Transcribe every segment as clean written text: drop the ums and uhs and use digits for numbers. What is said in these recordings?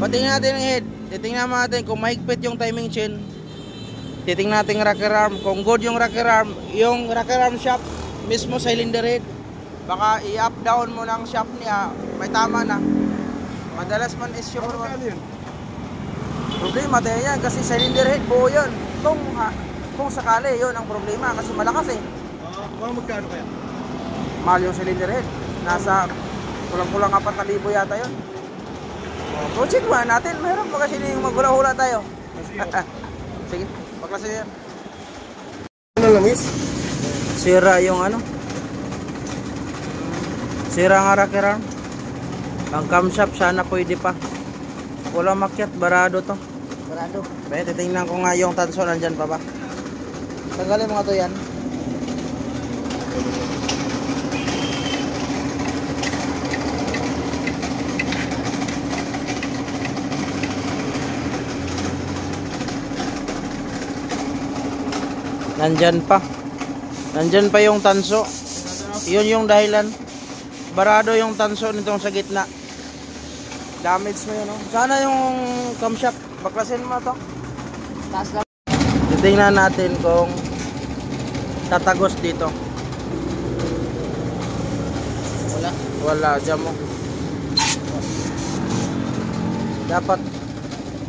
patingin natin yung head. Titingnan natin kung mahigpit yung timing chain. Titingnan natin yung rocker arm. Kung good yung rocker arm shaft mismo sa cylinder head. Baka i-up down mo ng shaft niya, may tama na. Madalas man issue mo naman. Problema tayo yan kasi cylinder head buo yun. Kung sakali yun ang problema kasi malakas eh. Mga magkano kaya? Mahal yung cylinder head. Nasa kulang-kulang 4,000 yata yun. So check mo natin. Meron pa kasi yung magula-hula tayo. Sige, paklasin yan. Ano lang is? Sira yung ano? Sira nga rocker arm. Ang camshaft sana pwede pa. Wala makyat, barado to. Barado. Pwede, titingnan ko nga yung tanso nandyan pa ba. Tanggalin mo nga to yan. Nandyan pa. Nandyan pa yung tanso. Yun yung dahilan. Barado yung tanso nitong sa gitna. Damage mo yun, no? Sana yung camshaft. Baklasin mo to. Taas lang. Titingnan natin kung tatagos dito. Wala. Wala. Diyan mo. Dapat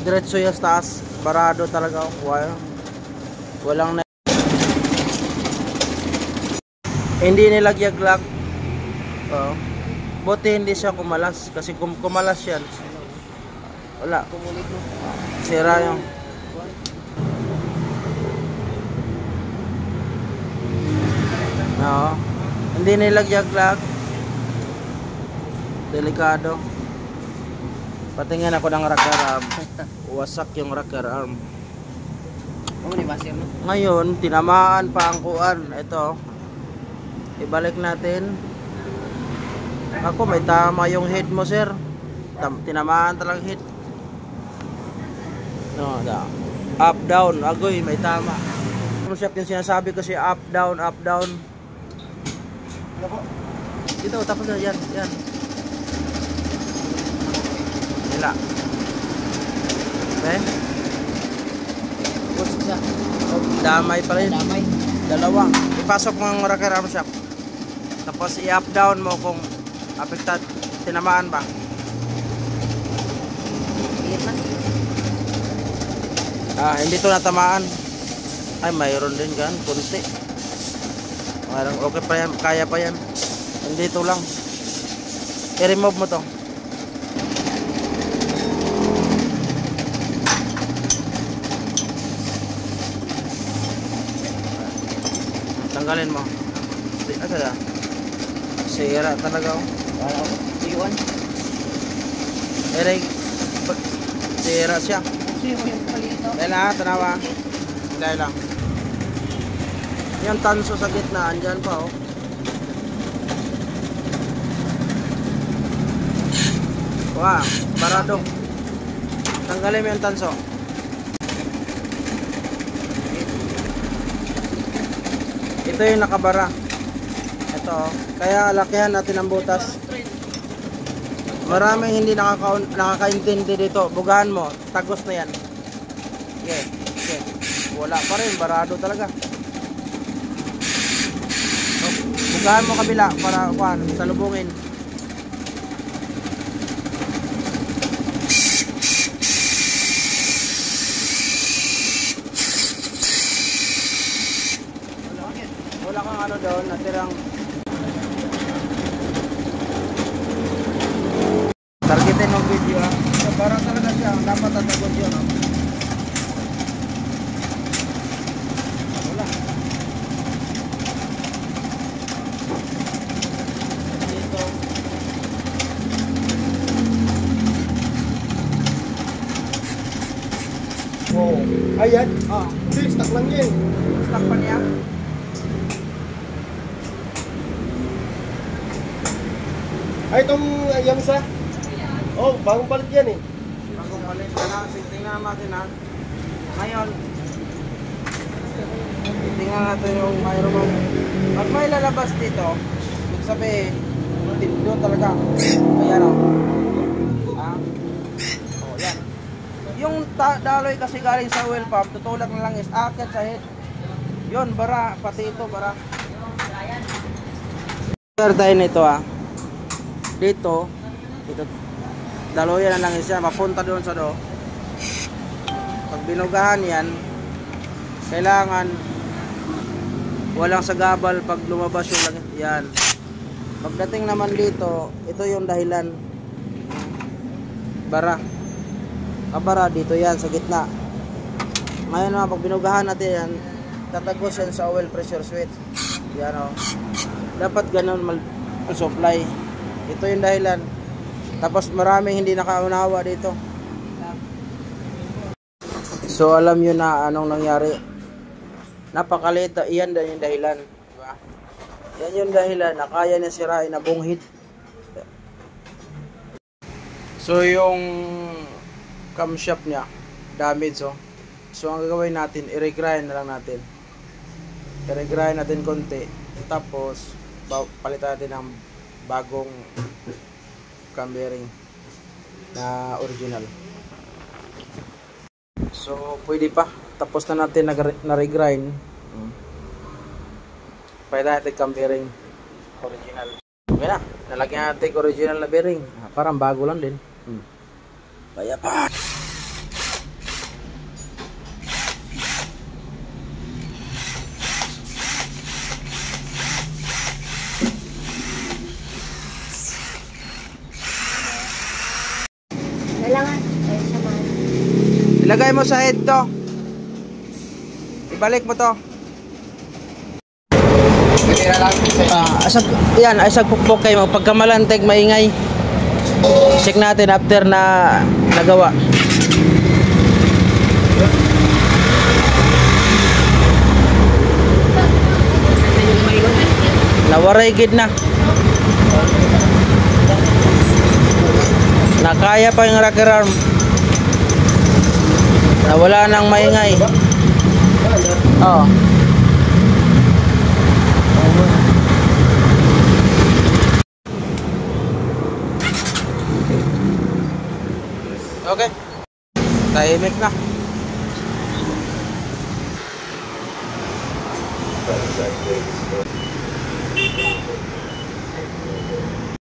diretso yung taas. Barado talaga. Walang na. Hindi nilagyaglag. Buti hindi siya kumalas. Kasi kumalas yan. Wala. Sira yung. No. Hindi nilagyaglag. Delikado. Patingin ako ng rocker arm. Wasak yung rocker arm. Ngayon, tinamaan pa ang kuan. Ito. Ibalik natin. Ako, may tama yung head mo, sir. Tinamaan talagang head. No, up, down. Agoy, may tama. Yung sinasabi ko siya, up, down, up, down. Dito, tapos na, yan. Nila. Okay? Damay pala yun. Dalawa. Ipasok mo ang rocker arm shaft. Tapos i-up down mo kung apektad, tinamaan ba? Hindi to natamaan. Ay, mayroon din gan, kunti. Okay pa yan, kaya pa yan. Hindi to lang. I-remove mo to. Tanggalin mo. Asa na? Sira talaga oh. Iwan. Erek. Sira siya. Dahil na, tanawa. Dahil lang. Yung tanso sa gitna, andyan pa oh. Wow, barado. Tanggalin mo yung tanso. Ito yung nakabara. Ito, kaya lakihan natin ang butas. Maraming hindi nakakaintindi dito. Bugahan mo, tagos na yan. Okay. Wala pa rin, barado talaga. Bugahan mo kabila para salubungin. Wala kang ano doon, natirang targetin ng video ha. So, para talaga siya, dapat tatagos yun ha. Wala. Dito. Oh, ayan. Hindi, stock lang yan. Stock pa niya. Ay, itong yung isa? Oh, bagong palit yan eh. Bagong palit ka na. Tingnan natin ha. Ngayon, tingnan natin yung mayroon mong. Pag may lalabas dito, ibig sabihin, doon talaga. Ayan o. Ha? O, yan. Yung daloy kasi galing sa oil pump, tutulak na lang is akit sa head. Yun, bara, pati ito, bara. Tayo nito dito, daloyan na lang siya, mapunta doon sa do. Pag binugahan yan, kailangan walang sagabal pag lumabas yung langit. Yan. Pagdating naman dito, ito yung dahilan. Bara. Kabara dito yan sa gitna. Ngayon naman pag binugahan natin yan, tatagos yan sa oil pressure switch. Yan o. Dapat ganun supply. Ito yung dahilan. Tapos maraming hindi nakaunawa dito. So alam nyo na anong nangyari. Napakaliit. Iyan din yung dahilan. Diba? Yan yung dahilan na kaya niya sirain na bunghid. So yung camshaft niya damage So ang gagawin natin, i-regrind na lang natin. I-regrind natin konti. Tapos palitan natin ng bagong cam bearing na original. So pwede pa. Tapos na natin na-regrind. Palitan natin cam bearing original. Okay na. Nalagyan natin original na bearing. Parang bago lang din. Kaya pa. Ilagay mo sa head to. Ibalik mo to. Asag pukpok kayo. Pagkamalanteg maingay. Check natin after na nagawa. Nawaray gid na. Nakaya pa yung rocker arm. Wala nang maingay. Oh. Okay. Tahimik na.